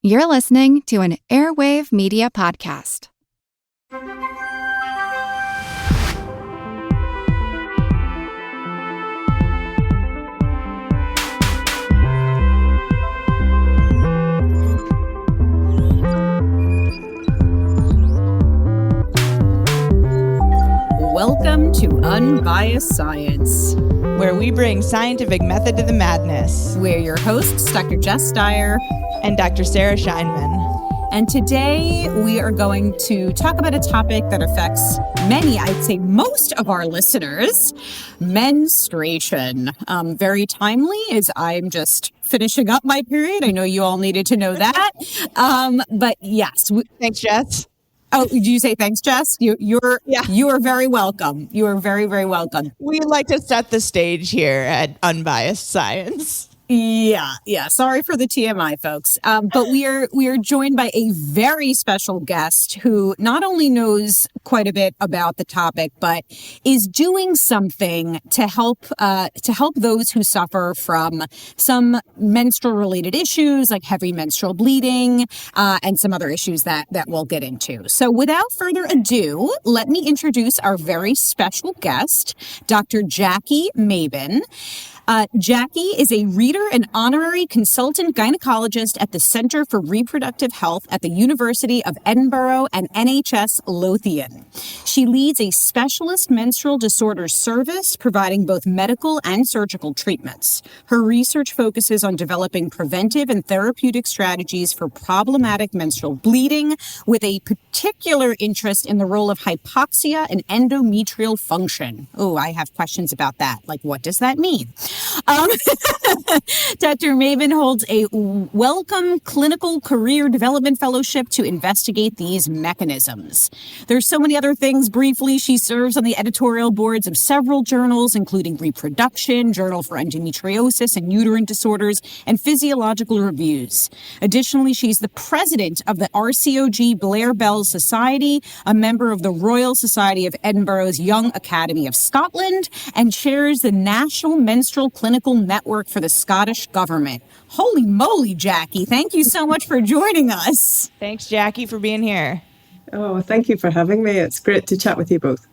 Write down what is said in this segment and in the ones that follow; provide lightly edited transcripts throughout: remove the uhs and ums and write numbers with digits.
You're listening to an Airwave Media Podcast. Welcome to Unbiased Science, where we bring scientific method to the madness. We're your hosts, Dr. Steier and Dr. Sarah Scheinman. And today we are going to talk about a topic that affects many, I'd say most of our listeners, menstruation. Very timely as I'm just finishing up my period. I know you all needed to know that. But yes. Thanks, Jess. Oh, did you say thanks, Jess? You are very welcome. You are very, very welcome. We like to set the stage here at Unbiased Science. Yeah. Sorry for the TMI, folks. But we are joined by a very special guest who not only knows quite a bit about the topic, but is doing something to help those who suffer from some menstrual related issues like heavy menstrual bleeding and some other issues that we'll get into. So without further ado, let me introduce our very special guest, Dr. Jackie Maybin. Jackie is a reader and honorary consultant gynecologist at the Center for Reproductive Health at the University of Edinburgh and NHS Lothian. She leads a specialist menstrual disorders service providing both medical and surgical treatments. Her research focuses on developing preventive and therapeutic strategies for problematic menstrual bleeding, with a particular interest in the role of hypoxia and endometrial function. Oh, I have questions about that. Like, what does that mean? Dr. Maybin holds a Wellcome Clinical Career Development Fellowship to investigate these mechanisms. There's so many other things. Briefly, she serves on the editorial boards of several journals, including Reproduction, Journal for Endometriosis and Uterine Disorders, and Physiological Reviews. Additionally, she's the president of the RCOG Blair Bell Society, a member of the Royal Society of Edinburgh's Young Academy of Scotland, and chairs the National Menstrual Clinical Network for the Scottish Government. Holy moly, Jackie. Thank you so much for joining us. Thanks, Jackie, for being here. Oh, thank you for having me. It's great to chat with you both.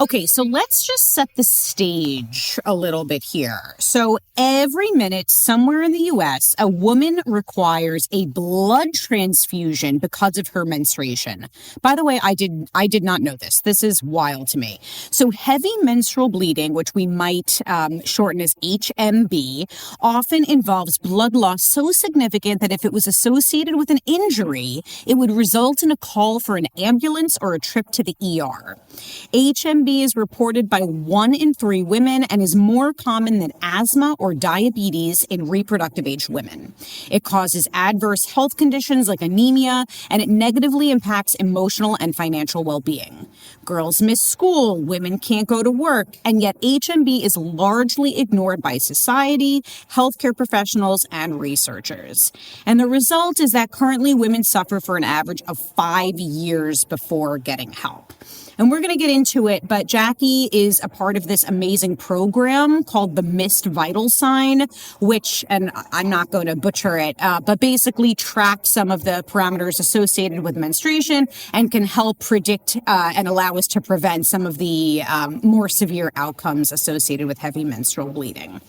Okay, so let's just set the stage a little bit here. So every minute somewhere in the U.S., a woman requires a blood transfusion because of her menstruation. By the way, I did not know this. This is wild to me. So heavy menstrual bleeding, which we might shorten as HMB, often involves blood loss so significant that if it was associated with an injury, it would result in a call for an ambulance or a trip to the ER. HMB is reported by 1 in 3 women and is more common than asthma or diabetes in reproductive age women. It causes adverse health conditions like anemia, and it negatively impacts emotional and financial well-being. Girls miss school, women can't go to work, and yet HMB is largely ignored by society, healthcare professionals, and researchers. And the result is that currently women suffer for an average of 5 years before getting help. And we're going to get into it, but Jackie is a part of this amazing program called the Missed Vital Sign, which, and I'm not going to butcher it, but basically tracks some of the parameters associated with menstruation and can help predict and allow us to prevent some of the more severe outcomes associated with heavy menstrual bleeding.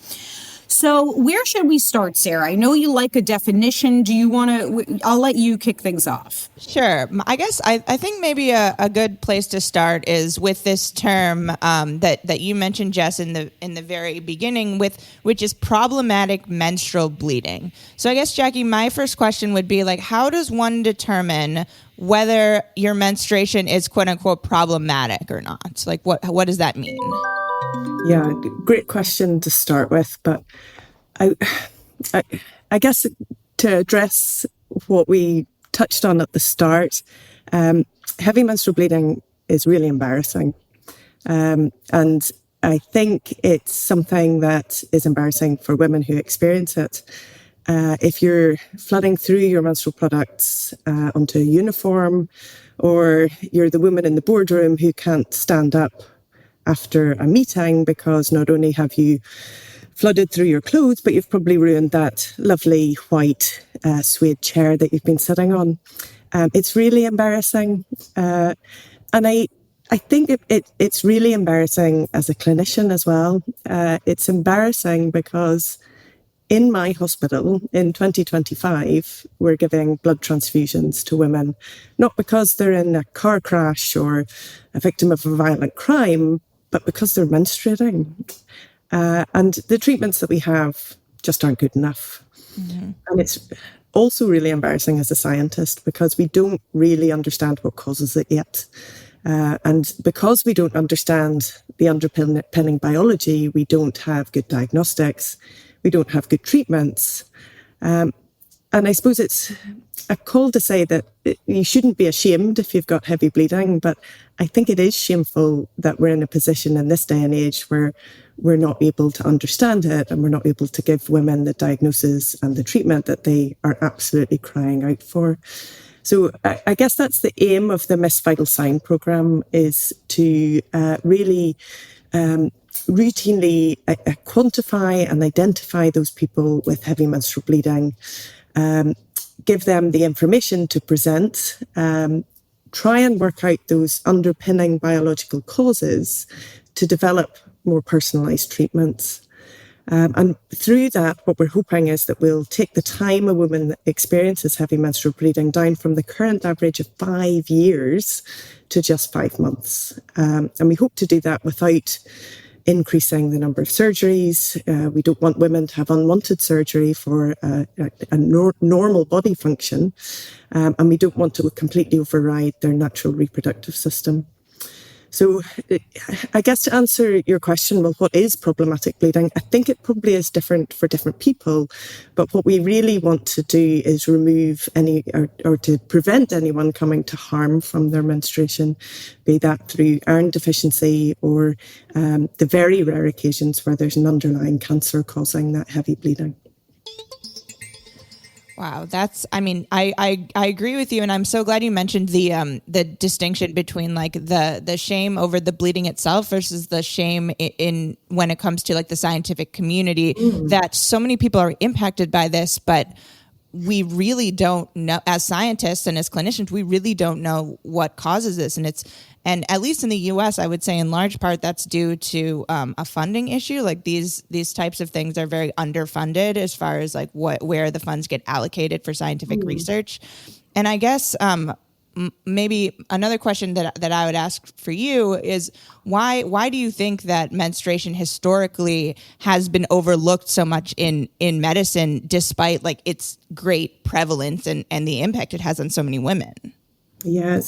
So where should we start, Sarah? I know you like a definition. Do you want to, I'll let you kick things off. Sure. I guess I think maybe a good place to start is with this term that you mentioned, Jess, in the very beginning, which is problematic menstrual bleeding. So I guess, Jackie, my first question would be, like, how does one determine whether your menstruation is quote unquote problematic or not? Like, what does that mean? Yeah, great question to start with, but I guess to address what we touched on at the start, heavy menstrual bleeding is really embarrassing. And I think it's something that is embarrassing for women who experience it. If you're flooding through your menstrual products onto a uniform, or you're the woman in the boardroom who can't stand up after a meeting because not only have you flooded through your clothes, but you've probably ruined that lovely white suede chair that you've been sitting on. It's really embarrassing. And I think it's really embarrassing as a clinician as well. It's embarrassing because in my hospital in 2025, we're giving blood transfusions to women, not because they're in a car crash or a victim of a violent crime, but because they're menstruating. And the treatments that we have just aren't good enough. Mm-hmm. And it's also really embarrassing as a scientist because we don't really understand what causes it yet. And because we don't understand the underpinning biology, we don't have good diagnostics, we don't have good treatments. And I suppose it's a call to say that you shouldn't be ashamed if you've got heavy bleeding, but I think it is shameful that we're in a position in this day and age where we're not able to understand it and we're not able to give women the diagnosis and the treatment that they are absolutely crying out for. So I guess that's the aim of the Miss Vital Sign programme, is to really routinely quantify and identify those people with heavy menstrual bleeding, give them the information to present, try and work out those underpinning biological causes to develop more personalised treatments. And through that, what we're hoping is that we'll take the time a woman experiences heavy menstrual bleeding down from the current average of 5 years to just 5 months. And we hope to do that without increasing the number of surgeries. We don't want women to have unwanted surgery for a normal body function. And we don't want to completely override their natural reproductive system. So I guess to answer your question, well, what is problematic bleeding? I think it probably is different for different people. But what we really want to do is remove any or to prevent anyone coming to harm from their menstruation, be that through iron deficiency or the very rare occasions where there's an underlying cancer causing that heavy bleeding. Wow, I agree with you, and I'm so glad you mentioned the distinction between like the shame over the bleeding itself versus the shame in when it comes to like the scientific community, that so many people are impacted by this, but we really don't know, as scientists and as clinicians, we really don't know what causes this. And at least in the US, I would say in large part that's due to a funding issue. Like these types of things are very underfunded as far as like where the funds get allocated for scientific research. And I guess maybe another question that I would ask for you is why do you think that menstruation historically has been overlooked so much in medicine, despite like its great prevalence and the impact it has on so many women? Yeah,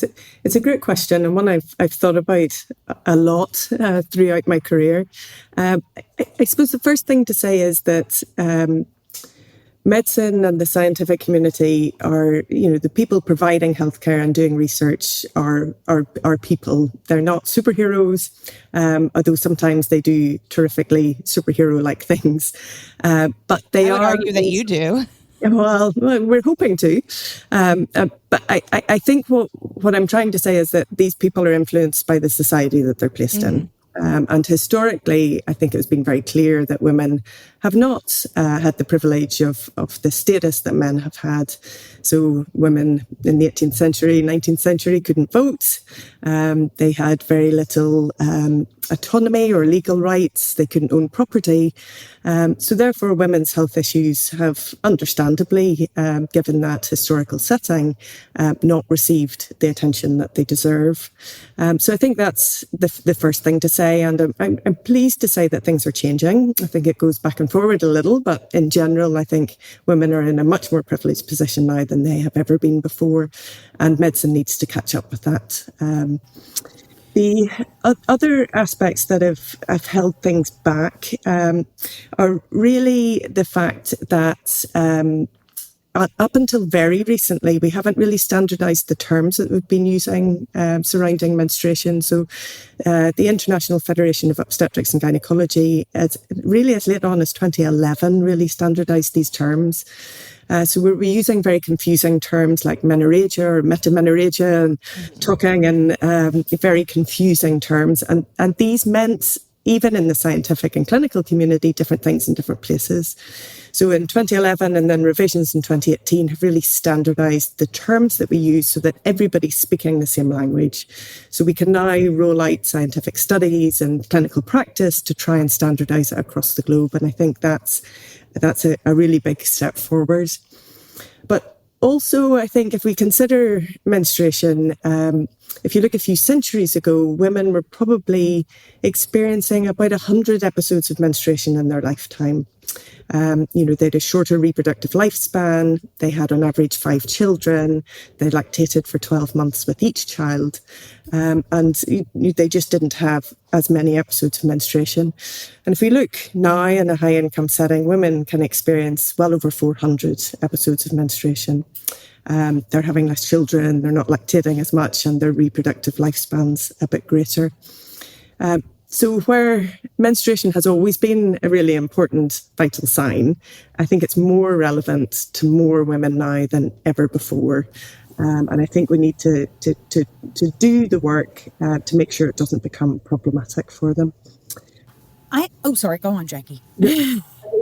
it's a great question, and one I've thought about a lot throughout my career. I suppose the first thing to say is that medicine and the scientific community are, the people providing healthcare and doing research are people. They're not superheroes, although sometimes they do terrifically superhero-like things. But they I would argue that you do. Well, we're hoping to. But I think what I'm trying to say is that these people are influenced by the society that they're placed in. And historically, I think it's been very clear that women have not had the privilege of the status that men have had. So women in the 18th century, 19th century couldn't vote. They had very little autonomy or legal rights. They couldn't own property. So therefore, women's health issues have understandably, given that historical setting, not received the attention that they deserve. So I think that's the first thing to say. And I'm pleased to say that things are changing. I think it goes back and forward a little, but in general, I think women are in a much more privileged position now than they have ever been before. And medicine needs to catch up with that. The other aspects that have held things back are really the fact that up until very recently, we haven't really standardized the terms that we've been using surrounding menstruation. So the International Federation of Obstetrics and Gynecology, as late on as 2011, really standardized these terms. So we're using very confusing terms like menorrhagia or metamenorrhagia and talking in very confusing terms. And these meant even in the scientific and clinical community, different things in different places. So in 2011 and then revisions in 2018 have really standardized the terms that we use so that everybody's speaking the same language. So we can now roll out scientific studies and clinical practice to try and standardize it across the globe. And I think that's a really big step forward. But also, I think if we consider menstruation, if you look a few centuries ago, women were probably experiencing about 100 episodes of menstruation in their lifetime. They had a shorter reproductive lifespan. They had on average 5 children. They lactated for 12 months with each child. And they just didn't have as many episodes of menstruation. And if we look now in a high income setting, women can experience well over 400 episodes of menstruation. They're having less children, they're not lactating as much, and their reproductive lifespan's a bit greater. So where menstruation has always been a really important vital sign, I think it's more relevant to more women now than ever before. And I think we need to do the work to make sure it doesn't become problematic for them. Sorry, go on, Jackie.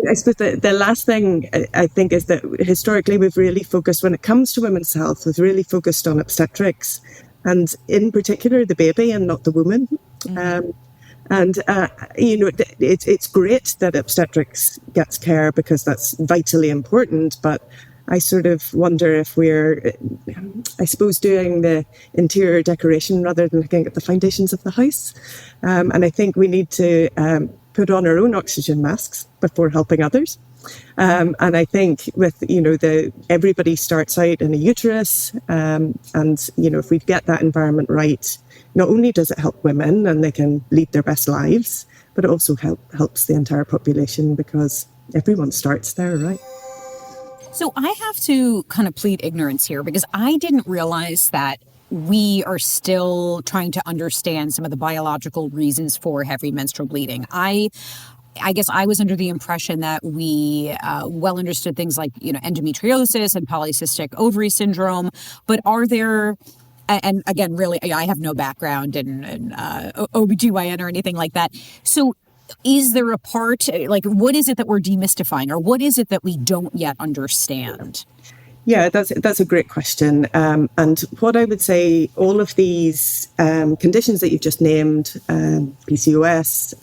I suppose the last thing I think is that historically we've really focused, when it comes to women's health, we've really focused on obstetrics and in particular the baby and not the woman. Mm-hmm. It's great that obstetrics gets care because that's vitally important, but I sort of wonder if we're, I suppose, doing the interior decoration rather than looking at the foundations of the house. And I think we need to put on our own oxygen masks before helping others. And I think with, everybody starts out in a uterus. If we get that environment right, not only does it help women and they can lead their best lives, but it also helps the entire population because everyone starts there, right? So I have to kind of plead ignorance here because I didn't realize that we are still trying to understand some of the biological reasons for heavy menstrual bleeding. I guess I was under the impression that we well understood things like, endometriosis and polycystic ovary syndrome, but are there, and again, really, I have no background in OBGYN or anything like that. So is there a part, what is it that we're demystifying or what is it that we don't yet understand? Yeah, that's a great question. And what I would say, all of these conditions that you've just named, PCOS,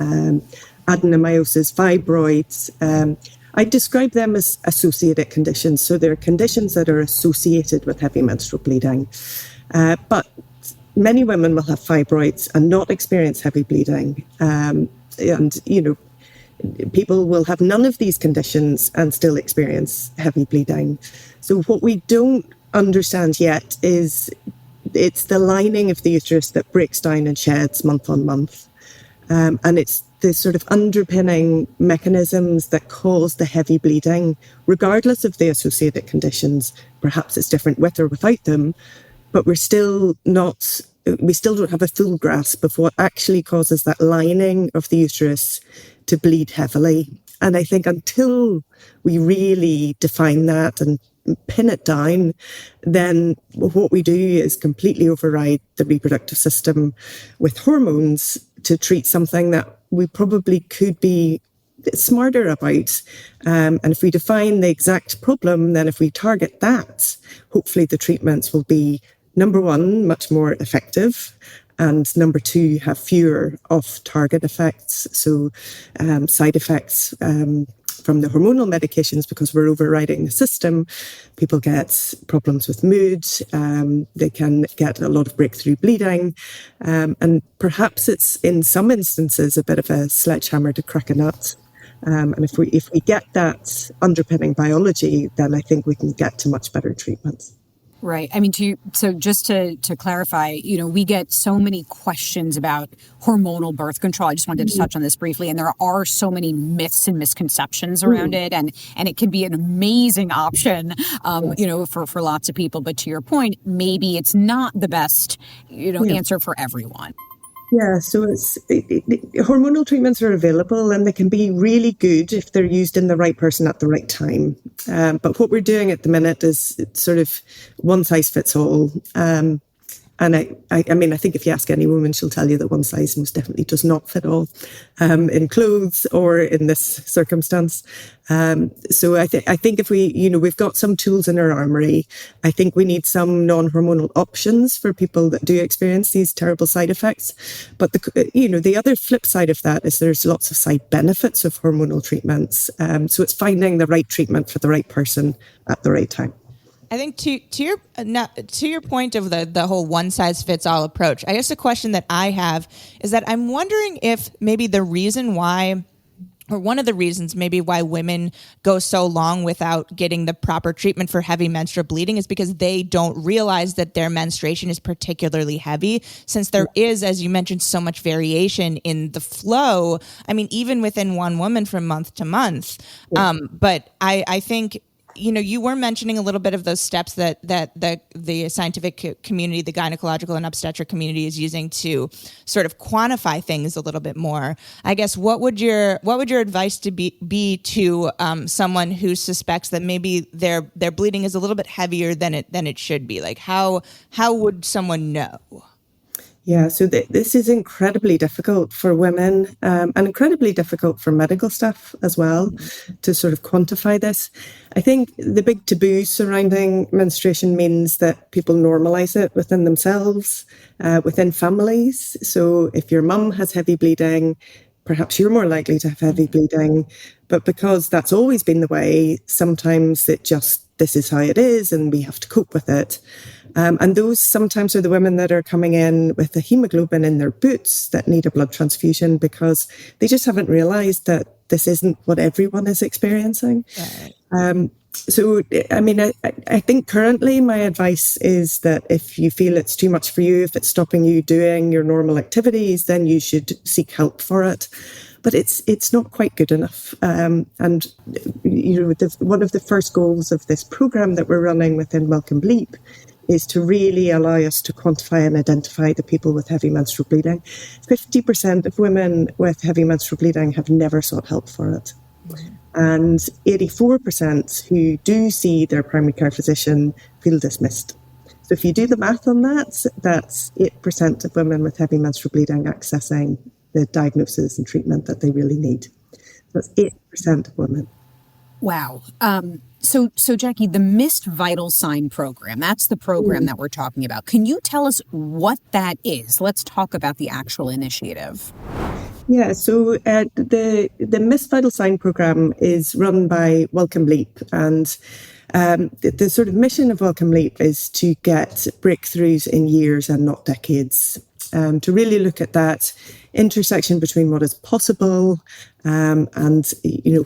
adenomyosis, fibroids, I describe them as associated conditions. So they're conditions that are associated with heavy menstrual bleeding. But many women will have fibroids and not experience heavy bleeding. People will have none of these conditions and still experience heavy bleeding. So what we don't understand yet is it's the lining of the uterus that breaks down and sheds month on month. And it's the sort of underpinning mechanisms that cause the heavy bleeding, regardless of the associated conditions. Perhaps it's different with or without them, but we still don't have a full grasp of what actually causes that lining of the uterus to bleed heavily. And I think until we really define that and pin it down, then what we do is completely override the reproductive system with hormones to treat something that we probably could be smarter about. And if we define the exact problem, then if we target that, hopefully the treatments will be, number one, much more effective, and number two, have fewer off-target effects. So side effects from the hormonal medications, because we're overriding the system. People get problems with mood. They can get a lot of breakthrough bleeding. And perhaps it's, in some instances, a bit of a sledgehammer to crack a nut. And if we get that underpinning biology, then I think we can get to much better treatments. Right. I mean, so just to clarify, we get so many questions about hormonal birth control. I just wanted to touch on this briefly. And there are so many myths and misconceptions around it. And it can be an amazing option, for lots of people. But to your point, maybe it's not the best, answer for everyone. Yeah, so hormonal treatments are available and they can be really good if they're used in the right person at the right time. But what we're doing at the minute is sort of one size fits all. And I mean, I think if you ask any woman, she'll tell you that one size most definitely does not fit all, in clothes or in this circumstance. So I think if we've got some tools in our armory. I think we need some non-hormonal options for people that do experience these terrible side effects. But the other flip side of that is there's lots of side benefits of hormonal treatments. So it's finding the right treatment for the right person at the right time. I think to your point of the whole one size fits all approach, I guess the question that I have is that I'm wondering if maybe the reason why, or one of the reasons maybe why women go so long without getting the proper treatment for heavy menstrual bleeding is because they don't realize that their menstruation is particularly heavy, since there is, as you mentioned, so much variation in the flow. I mean, even within one woman from month to month. Yeah. But I think, you were mentioning a little bit of those steps that the scientific community, the gynecological and obstetric community is using to sort of quantify things a little bit more. I guess what would your advice to be to someone who suspects that maybe their bleeding is a little bit heavier than it should be? Like how would someone know? Yeah, so this is incredibly difficult for women and incredibly difficult for medical staff as well to sort of quantify this. I think the big taboo surrounding menstruation means that people normalize it within themselves, within families. So if your mum has heavy bleeding, perhaps you're more likely to have heavy bleeding. But because that's always been the way, sometimes this is how it is and we have to cope with it. And those sometimes are the women that are coming in with the hemoglobin in their boots that need a blood transfusion because they just haven't realized that this isn't what everyone is experiencing. Right. So, I mean, I think currently my advice is that if you feel it's too much for you, if it's stopping you doing your normal activities, then you should seek help for it. But it's not quite good enough. And, one of the first goals of this program that we're running within Welcome Bleep is to really allow us to quantify and identify the people with heavy menstrual bleeding. 50% of women with heavy menstrual bleeding have never sought help for it. Mm-hmm. And 84% who do see their primary care physician feel dismissed. So if you do the math on that, that's 8% of women with heavy menstrual bleeding accessing the diagnosis and treatment that they really need. That's 8% of women. Wow. So Jackie, the Missed Vital Sign program, that's the program that we're talking about. Can you tell us what that is? Let's talk about the actual initiative. Yeah, so the Missed Vital Sign program is run by Welcome Bleep, and the sort of mission of Welcome Bleep is to get breakthroughs in years and not decades, to really look at that intersection between what is possible and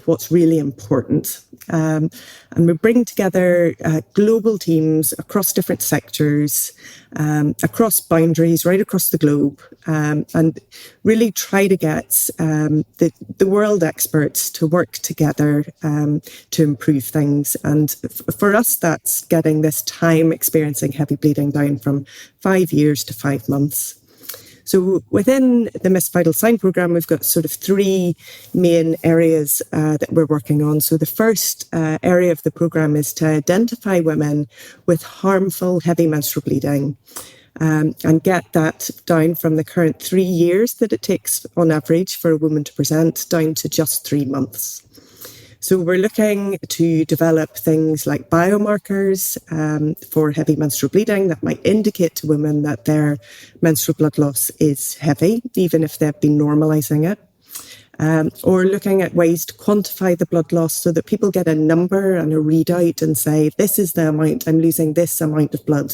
what's really important. And we bring together global teams across different sectors, across boundaries, right across the globe, and really try to get the world experts to work together to improve things. And for us, that's getting this time experiencing heavy bleeding down from 5 years to 5 months. So within the Missed Vital Sign program, we've got sort of 3 main areas that we're working on. So the first area of the program is to identify women with harmful heavy menstrual bleeding and get that down from the current 3 years that it takes on average for a woman to present down to just 3 months. So we're looking to develop things like biomarkers for heavy menstrual bleeding that might indicate to women that their menstrual blood loss is heavy, even if they've been normalising it. Or looking at ways to quantify the blood loss so that people get a number and a readout and say, this is the amount, I'm losing this amount of blood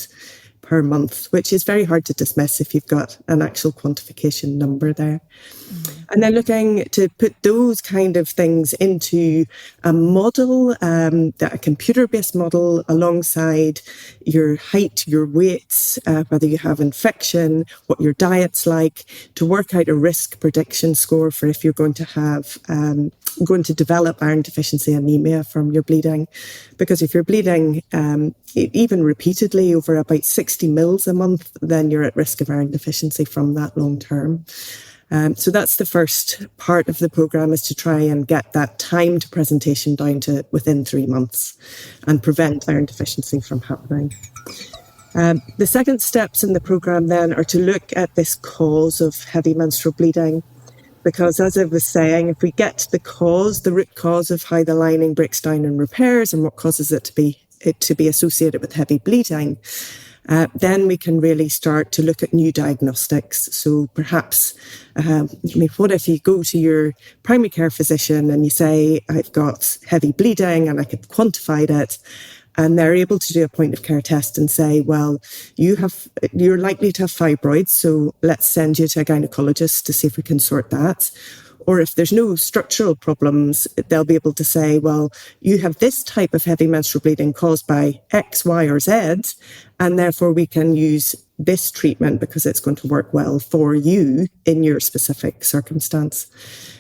per month, which is very hard to dismiss if you've got an actual quantification number there. Mm-hmm. And then looking to put those kind of things into a model, a computer-based model alongside your height, your weight, whether you have infection, what your diet's like, to work out a risk prediction score for if you're going to develop iron deficiency anemia from your bleeding. Because if you're bleeding even repeatedly over about 60 mils a month, then you're at risk of iron deficiency from that long term. So that's the first part of the program, is to try and get that time to presentation down to within 3 months and prevent iron deficiency from happening. The second steps in the programme then are to look at this cause of heavy menstrual bleeding. Because as I was saying, if we get to the root cause of how the lining breaks down and repairs and what causes it to be associated with heavy bleeding, then we can really start to look at new diagnostics. So perhaps, what if you go to your primary care physician and you say, I've got heavy bleeding and I have quantified it, and they're able to do a point of care test and say, well, you're likely to have fibroids, so let's send you to a gynecologist to see if we can sort that. Or if there's no structural problems, they'll be able to say, well, you have this type of heavy menstrual bleeding caused by X, Y, or Z, and therefore we can use this treatment because it's going to work well for you in your specific circumstance.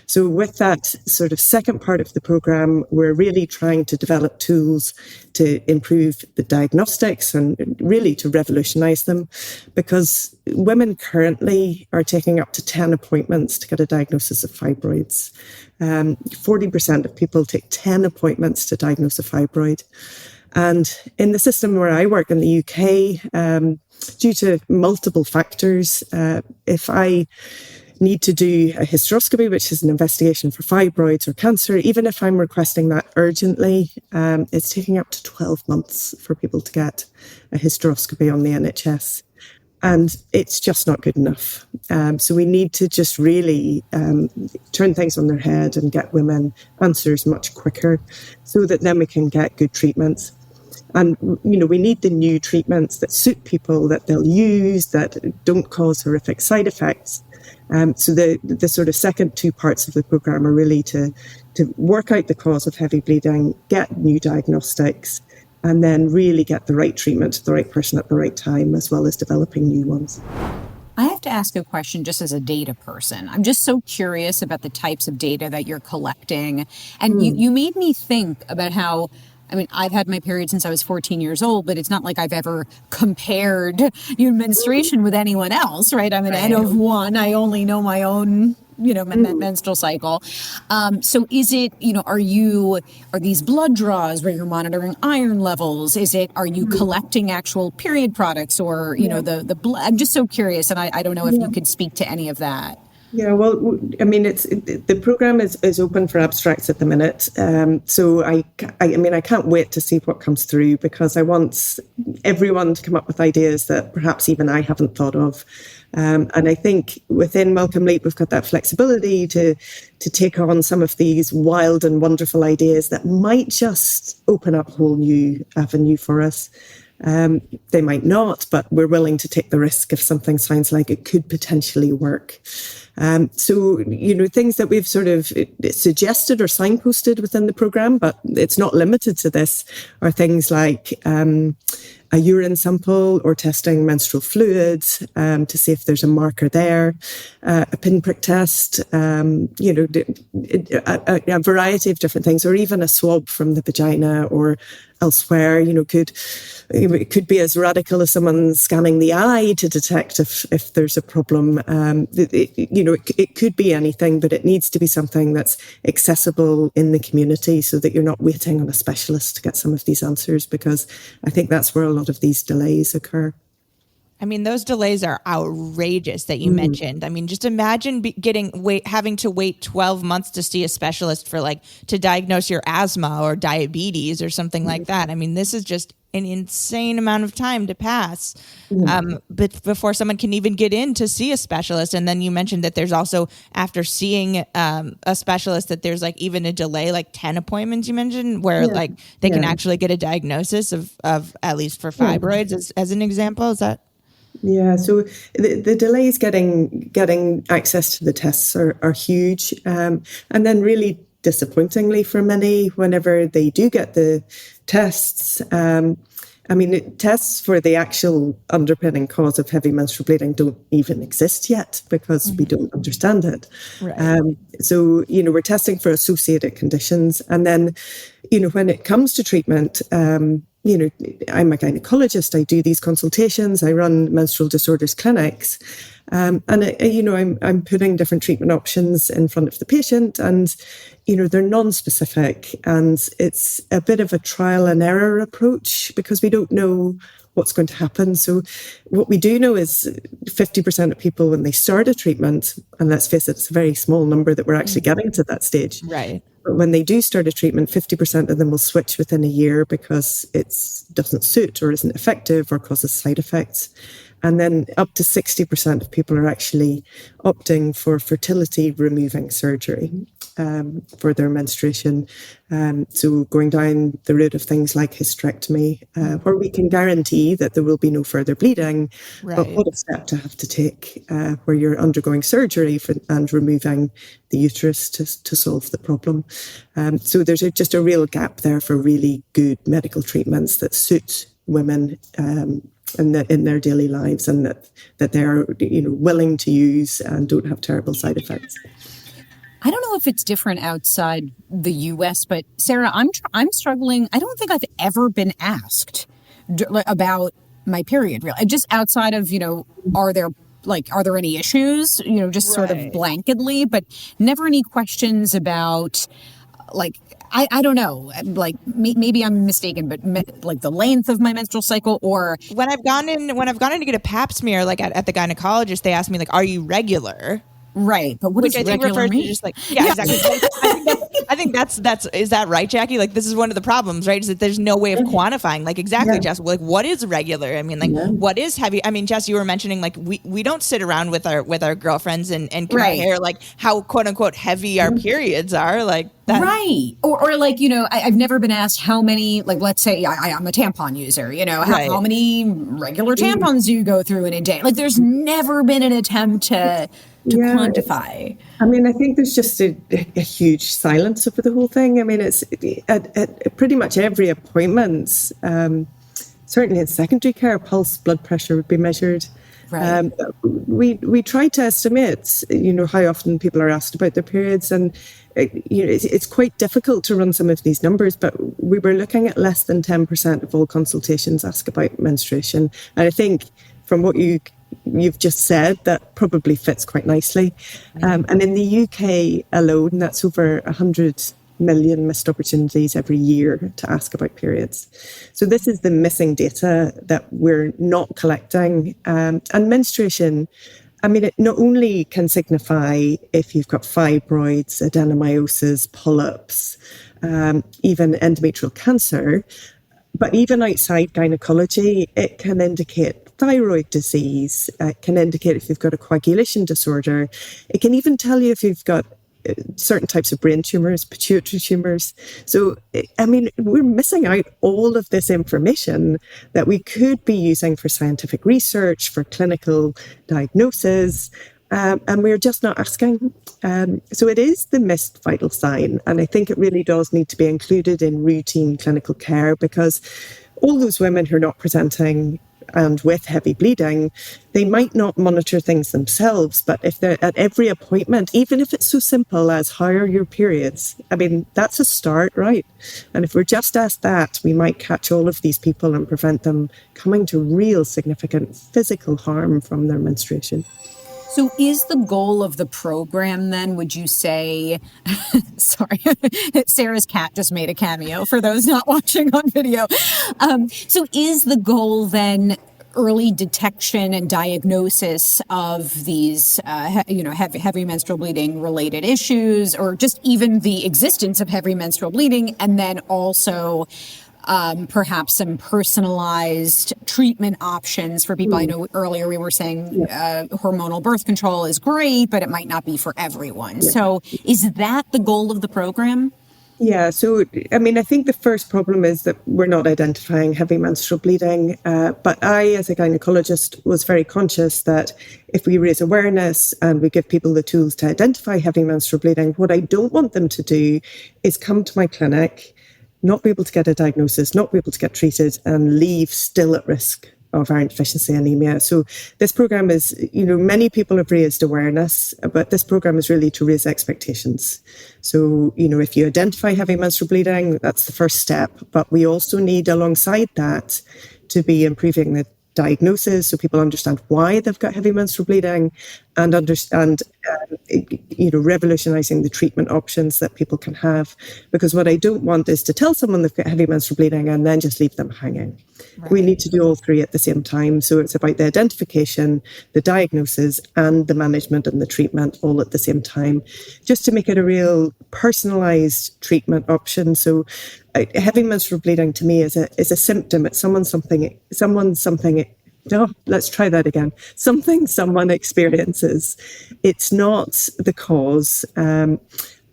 So with that sort of second part of the programme, we're really trying to develop tools to improve the diagnostics and really to revolutionise them, because women currently are taking up to 10 appointments to get a diagnosis of fibroids. 40% of people take 10 appointments to diagnose a fibroid. And in the system where I work in the UK, due to multiple factors, if I need to do a hysteroscopy, which is an investigation for fibroids or cancer, even if I'm requesting that urgently, it's taking up to 12 months for people to get a hysteroscopy on the NHS. And it's just not good enough. So we need to just really turn things on their head and get women answers much quicker so that then we can get good treatments. And, we need the new treatments that suit people, that they'll use, that don't cause horrific side effects. So the sort of second two parts of the programme are really to work out the cause of heavy bleeding, get new diagnostics, and then really get the right treatment to the right person at the right time, as well as developing new ones. I have to ask a question just as a data person. I'm just so curious about the types of data that you're collecting. And you made me think about how, I've had my period since I was 14 years old, but it's not like I've ever compared your menstruation with anyone else, right? I'm an N of one. I only know my own, menstrual cycle. So is it, are these blood draws where you're monitoring iron levels? Are you collecting actual period products or, the blood? I'm just so curious. And I don't know if you could speak to any of that. Yeah, well, the program is open for abstracts at the minute. So I can't wait to see what comes through, because I want everyone to come up with ideas that perhaps even I haven't thought of. And I think within Welcome Leap, we've got that flexibility to take on some of these wild and wonderful ideas that might just open up a whole new avenue for us. They might not, but we're willing to take the risk if something sounds like it could potentially work. So, things that we've sort of suggested or signposted within the program, but it's not limited to this, are things like a urine sample or testing menstrual fluids to see if there's a marker there, a pinprick test, a variety of different things, or even a swab from the vagina or elsewhere. It could be as radical as someone scanning the eye to detect if there's a problem. It could be anything, but it needs to be something that's accessible in the community so that you're not waiting on a specialist to get some of these answers, because I think that's where a lot of these delays occur. Those delays are outrageous that you mentioned. Just imagine having to wait 12 months to see a specialist for to diagnose your asthma or diabetes or something like that. This is just an insane amount of time to pass but before someone can even get in to see a specialist. And then you mentioned that there's also, after seeing a specialist, that there's even a delay, 10 appointments you mentioned, where they can actually get a diagnosis of at least for fibroids as an example. Is that? Yeah, so the delays getting access to the tests are huge. And then really disappointingly for many, whenever they do get the tests, tests for the actual underpinning cause of heavy menstrual bleeding don't even exist yet because we don't understand it. Right. So, we're testing for associated conditions. And then, when it comes to treatment, I'm a gynecologist. I do these consultations. I run menstrual disorders clinics. And I'm putting different treatment options in front of the patient, and, they're non-specific, and it's a bit of a trial and error approach because we don't know what's going to happen. So what we do know is 50% of people, when they start a treatment, and let's face it, it's a very small number that we're actually getting to that stage. Right. But when they do start a treatment, 50% of them will switch within a year because it doesn't suit or isn't effective or causes side effects. And then up to 60% of people are actually opting for fertility removing surgery for their menstruation. So going down the route of things like hysterectomy, where we can guarantee that there will be no further bleeding. Right. But what a step to have to take where you're undergoing surgery and removing the uterus to solve the problem. So there's just a real gap there for really good medical treatments that suit women in their daily lives, and that they're willing to use and don't have terrible side effects. I don't know if it's different outside the U.S., but Sarah, I'm struggling. I don't think I've ever been asked about my period, really. Just outside of, are there any issues, just sort of blanketly, but never any questions about, I don't know, maybe I'm mistaken, but the length of my menstrual cycle, or when I've gone in to get a pap smear, at the gynecologist, they ask me are you regular? Right, but what does regular mean? Just exactly. I think that's is that right, Jackie? This is one of the problems, right? Is that there's no way of quantifying. Exactly, Jess. What is regular? I mean, what is heavy? I mean, Jess, you were mentioning we don't sit around with our girlfriends and compare how quote unquote heavy our periods are that. Right. Or I've never been asked how many, let's say I'm a tampon user, how many regular tampons do you go through in a day? There's never been an attempt to quantify. I mean, I think there's just a huge silence over the whole thing. I mean, it's at pretty much every appointment, certainly in secondary care, pulse, blood pressure would be measured. Right. We try to estimate, how often people are asked about their periods, and it's quite difficult to run some of these numbers. But we were looking at less than 10% of all consultations ask about menstruation, and I think from what you've just said, that probably fits quite nicely. And in the UK alone, that's over 100 million missed opportunities every year to ask about periods. So this is the missing data that we're not collecting. And menstruation, I mean, it not only can signify if you've got fibroids, adenomyosis, polyps, even endometrial cancer, but even outside gynecology, it can indicate thyroid disease. It can indicate if you've got a coagulation disorder. It can even tell you if you've got certain types of brain tumors, pituitary tumors. So, I mean, we're missing out all of this information that we could be using for scientific research, for clinical diagnosis, and we're just not asking. So it is the missed vital sign, and I think it really does need to be included in routine clinical care, because all those women who are not presenting and with heavy bleeding, they might not monitor things themselves, but if they're at every appointment, even if it's so simple as how are your periods, I mean, that's a start, right? And if we're just asked that, we might catch all of these people and prevent them coming to real significant physical harm from their menstruation. So is the goal of the program then, would you say, sorry, Sarah's cat just made a cameo for those not watching on video. So is the goal then early detection and diagnosis of these, heavy menstrual bleeding related issues, or just even the existence of heavy menstrual bleeding, and then also perhaps some personalized treatment options for people? I know earlier we were saying hormonal birth control is great, but it might not be for everyone. Yeah. So is that the goal of the program? Yeah, so, I mean, I think the first problem is that we're not identifying heavy menstrual bleeding. But I, as a gynecologist, was very conscious that if we raise awareness and we give people the tools to identify heavy menstrual bleeding, what I don't want them to do is come to my clinic, not be able to get a diagnosis, not be able to get treated, and leave still at risk of iron deficiency anemia. So this program is, many people have raised awareness, but this program is really to raise expectations. So, if you identify heavy menstrual bleeding, that's the first step. But we also need, alongside that, to be improving the diagnosis so people understand why they've got heavy menstrual bleeding, and understand, revolutionizing the treatment options that people can have. Because what I don't want is to tell someone they've got heavy menstrual bleeding and then just leave them hanging. Right. We need to do all three at the same time. So it's about the identification, the diagnosis, and the management and the treatment all at the same time, just to make it a real personalized treatment option. So heavy menstrual bleeding to me is a symptom. It's something. No, let's try that again. Something someone experiences. It's not the cause. And,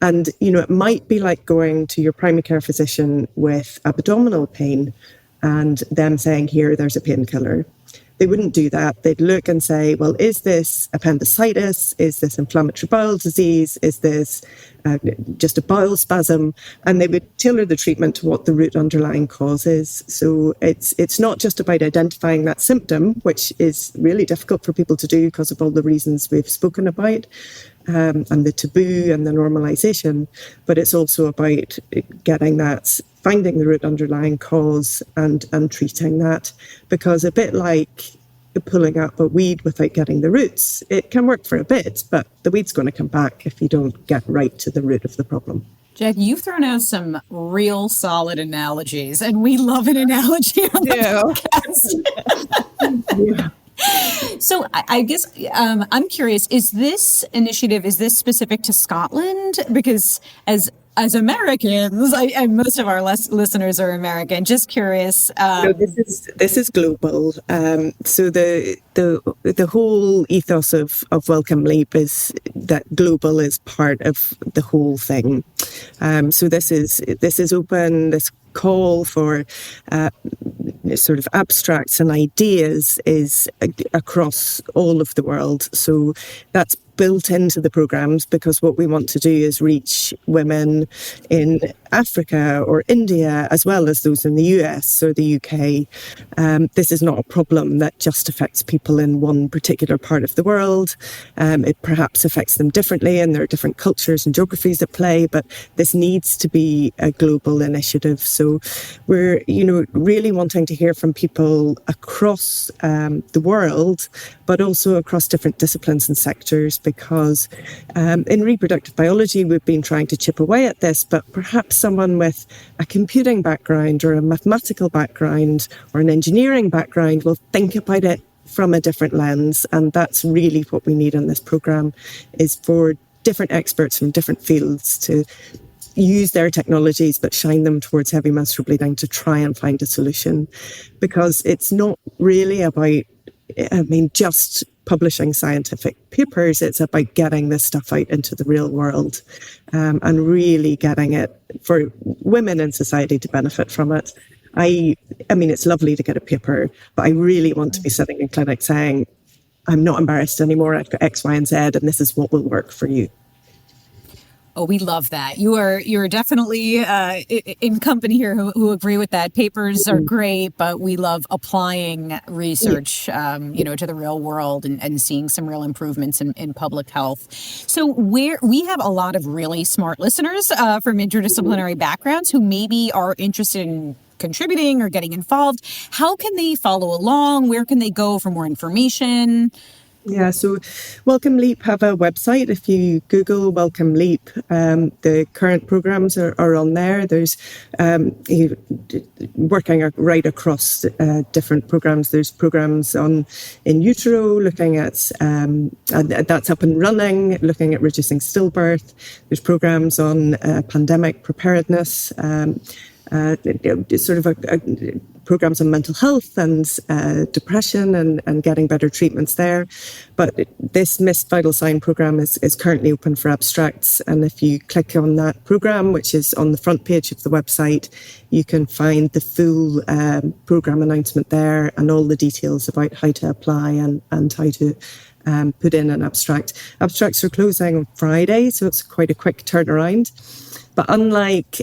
it might be like going to your primary care physician with abdominal pain and them saying, here, there's a painkiller. They wouldn't do that. They'd look and say, well, is this appendicitis? Is this inflammatory bowel disease? Is this just a bowel spasm? And they would tailor the treatment to what the root underlying cause is. So it's not just about identifying that symptom, which is really difficult for people to do because of all the reasons we've spoken about, and the taboo and the normalization, but it's also about finding the root underlying cause and treating that, because a bit like pulling up a weed without getting the roots, it can work for a bit, but the weed's going to come back if you don't get right to the root of the problem. Jack, you've thrown out some real solid analogies, and we love an analogy on the podcast. Yeah. So I guess I'm curious, is this specific to Scotland? Because as Americans, and most of our listeners are American, just curious. No, this is global. So the whole ethos of Welcome Leap is that global is part of the whole thing. So this is open. This call for sort of abstracts and ideas is across all of the world. So that's built into the programs, because what we want to do is reach women in Africa or India, as well as those in the US or the UK. This is not a problem that just affects people in one particular part of the world. It perhaps affects them differently, and there are different cultures and geographies at play, but this needs to be a global initiative. So we're, really wanting to hear from people across the world, but also across different disciplines and sectors, because in reproductive biology, we've been trying to chip away at this, but perhaps someone with a computing background or a mathematical background or an engineering background will think about it from a different lens. And that's really what we need in this program, is for different experts from different fields to use their technologies, but shine them towards heavy menstrual bleeding to try and find a solution. Because it's not really about, just publishing scientific papers. It's about getting this stuff out into the real world, and really getting it for women in society to benefit from it. It's lovely to get a paper, but I really want to be sitting in clinic saying, I'm not embarrassed anymore. I've got X, Y, and Z, and this is what will work for you. Oh, we love that. You're definitely in company here who agree with that. Papers are great, but we love applying research, to the real world and seeing some real improvements in public health. So we have a lot of really smart listeners from interdisciplinary backgrounds who maybe are interested in contributing or getting involved. How can they follow along? Where can they go for more information? Yeah, so Welcome Leap have a website. If you Google Welcome Leap, the current programs are on there. There's working right across different programs. There's programs in utero, looking at, that's up and running, looking at reducing stillbirth. There's programs on pandemic preparedness, programs on mental health and depression and getting better treatments there. But this Missed Vital Sign program is currently open for abstracts. And if you click on that program, which is on the front page of the website, you can find the full program announcement there and all the details about how to apply and how to put in an abstract. Abstracts are closing on Friday, so it's quite a quick turnaround. But unlike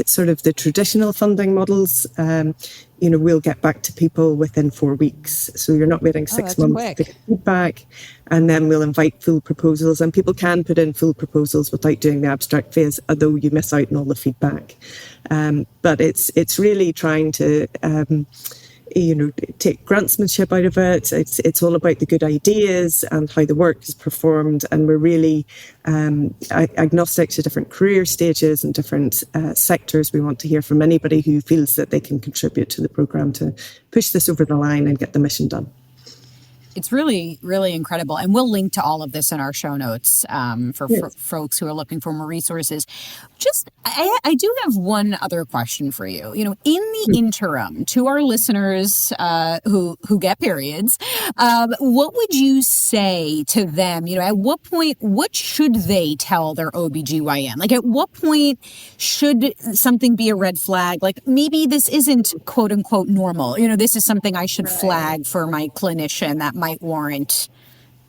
sort of the traditional funding models, we'll get back to people within 4 weeks. So you're not waiting 6 months to get feedback. And then we'll invite full proposals. And people can put in full proposals without doing the abstract phase, although you miss out on all the feedback. But it's really trying to take grantsmanship out of it. It's all about the good ideas and how the work is performed. And we're really agnostic to different career stages and different sectors. We want to hear from anybody who feels that they can contribute to the programme to push this over the line and get the mission done. It's really, really incredible. And we'll link to all of this in our show notes for folks who are looking for more resources. I do have one other question for you. In the interim, to our listeners who get periods, what would you say to them? At what point, what should they tell their OBGYN? Like, at what point should something be a red flag? Like, maybe this isn't quote unquote normal. This is something I should flag for my clinician that might warrant,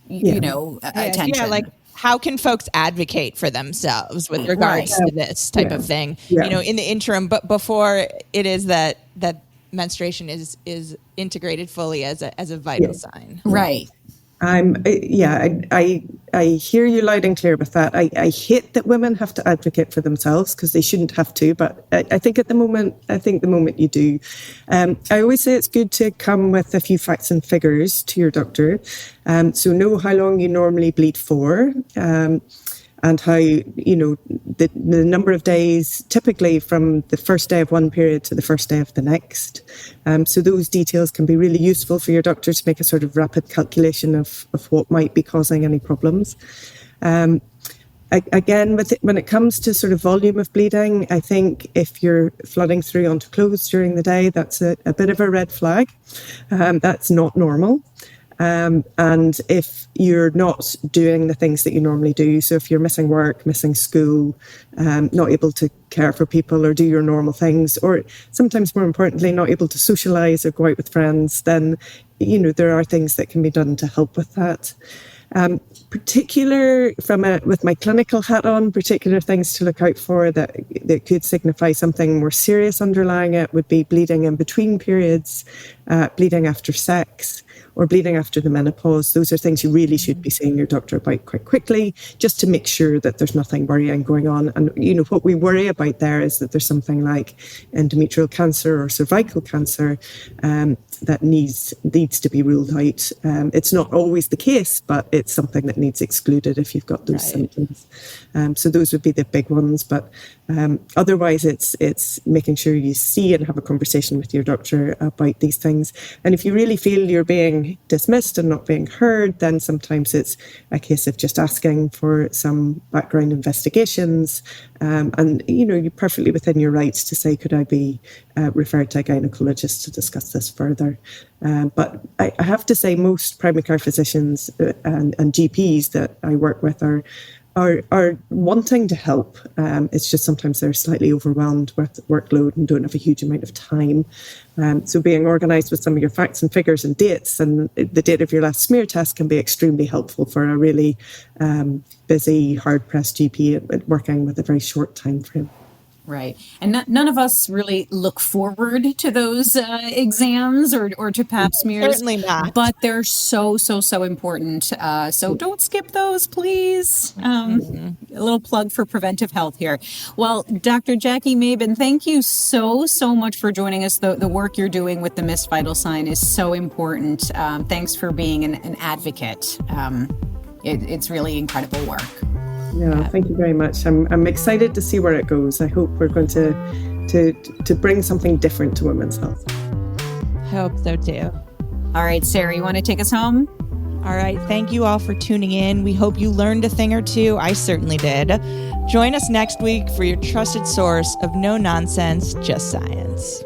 attention. Yeah, like, how can folks advocate for themselves with regards to this type of thing, in the interim, but before it is that menstruation is integrated fully as a vital sign? Right. I hear you loud and clear with that. I hate that women have to advocate for themselves because they shouldn't have to, but I think the moment you do. I always say it's good to come with a few facts and figures to your doctor. So know how long you normally bleed for, and how, the number of days typically from the first day of one period to the first day of the next. So those details can be really useful for your doctor to make a sort of rapid calculation of what might be causing any problems. Again, when it comes to sort of volume of bleeding, I think if you're flooding through onto clothes during the day, that's a bit of a red flag. That's not normal. And if you're not doing the things that you normally do, so if you're missing work, missing school, not able to care for people or do your normal things, or sometimes more importantly, not able to socialize or go out with friends, then, there are things that can be done to help with that. With my clinical hat on, particular things to look out for that could signify something more serious underlying it would be bleeding in between periods, bleeding after sex, or bleeding after the menopause. Those are things you really should be seeing your doctor about quite quickly, just to make sure that there's nothing worrying going on. And, what we worry about there is that there's something like endometrial cancer or cervical cancer that needs to be ruled out. It's not always the case, but it's something that needs excluded if you've got those symptoms. So those would be the big ones. But otherwise, it's making sure you see and have a conversation with your doctor about these things. And if you really feel you're being dismissed and not being heard, then sometimes it's a case of just asking for some background investigations. And, you're perfectly within your rights to say, could I be referred to a gynecologist to discuss this further? But I have to say most primary care physicians and GPs that I work with are wanting to help. It's just sometimes they're slightly overwhelmed with workload and don't have a huge amount of time. So being organised with some of your facts and figures and dates, and the date of your last smear test can be extremely helpful for a really busy, hard-pressed GP working with a very short time frame. Right. And none of us really look forward to those exams or to pap smears. Certainly not. But they're so important. So don't skip those, please. A little plug for preventive health here. Well, Dr. Jackie Maybin, thank you so much for joining us. The work you're doing with the missed vital sign is so important. Thanks for being an advocate. It's really incredible work. Yeah, thank you very much. I'm excited to see where it goes. I hope we're going to bring something different to women's health. I hope so too. All right, Sarah, you want to take us home? All right, thank you all for tuning in. We hope you learned a thing or two. I certainly did. Join us next week for your trusted source of no nonsense, just science.